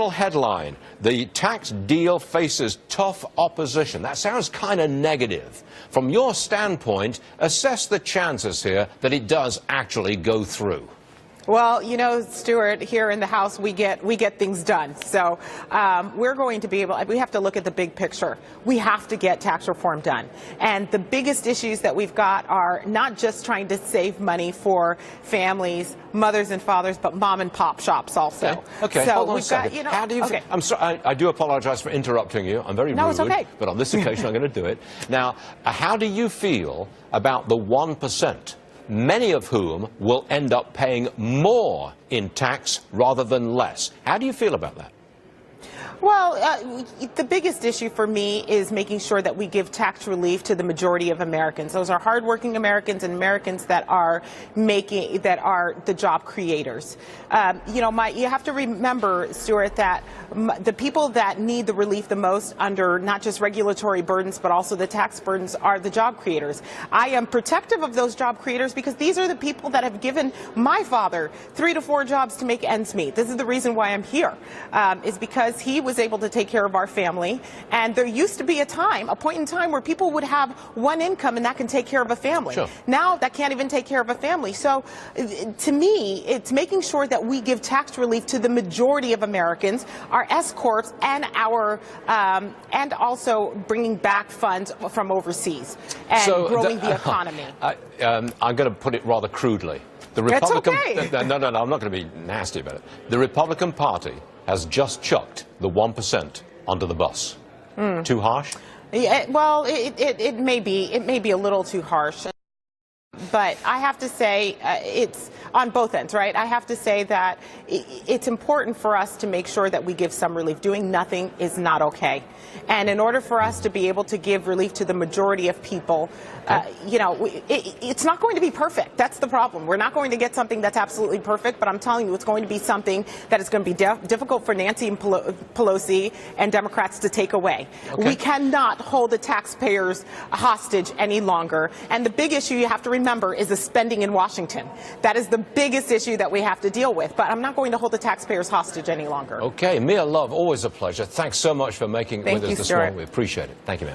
wonderful headline. The tax deal faces tough opposition. That sounds kind of negative. From your standpoint, assess the chances here that it does actually go through. Well, you know, Stuart, here in the House, we get things done. So we're going to be able, we have to look at the big picture. We have to get tax reform done. And the biggest issues that we've got are not just trying to save money for families, mothers and fathers, but mom and pop shops also. Okay. So Hold on we've a second. got, you know, how do you okay. I'm sorry, I do apologize for interrupting you. I'm very rude. No, it's okay. But on this occasion, I'm going to do it. Now, how do you feel about the 1%? Many of whom will end up paying more in tax rather than less. How do you feel about that? Well, the biggest issue for me is making sure that we give tax relief to the majority of Americans. Those are hardworking Americans and Americans that are the job creators. You know, you have to remember, Stuart, that the people that need the relief the most under not just regulatory burdens but also the tax burdens are the job creators. I am protective of those job creators because these are the people that have given my father 3 to 4 jobs to make ends meet. This is the reason why I'm here, is because he was able to take care of our family. And there used to be a point in time where people would have one income and that can take care of a family. Sure. Now that can't even take care of a family. So to me, it's making sure that we give tax relief to the majority of Americans, our S-corps, and and also bringing back funds from overseas and growing the economy. I'm going to put it rather crudely. The Republican, it's okay. No, I'm not going to be nasty about it. The Republican Party has just chucked the 1% under the bus. Too harsh? Yeah, well, it may be a little too harsh. But I have to say, it's on both ends, right? I have to say that it's important for us to make sure that we give some relief. Doing nothing is not okay. And in order for us to be able to give relief to the majority of people, you know, it's not going to be perfect. That's the problem. We're not going to get something that's absolutely perfect, but I'm telling you, it's going to be something that is going to be difficult for Nancy and Pelosi and Democrats to take away. Okay. We cannot hold the taxpayers hostage any longer. And the big issue you have to remember is the spending in Washington. That is the biggest issue that we have to deal with. But I'm not going to hold the taxpayers hostage any longer. Okay, Mia Love, always a pleasure. Thanks so much for making it with us this morning. We appreciate it. Thank you, ma'am.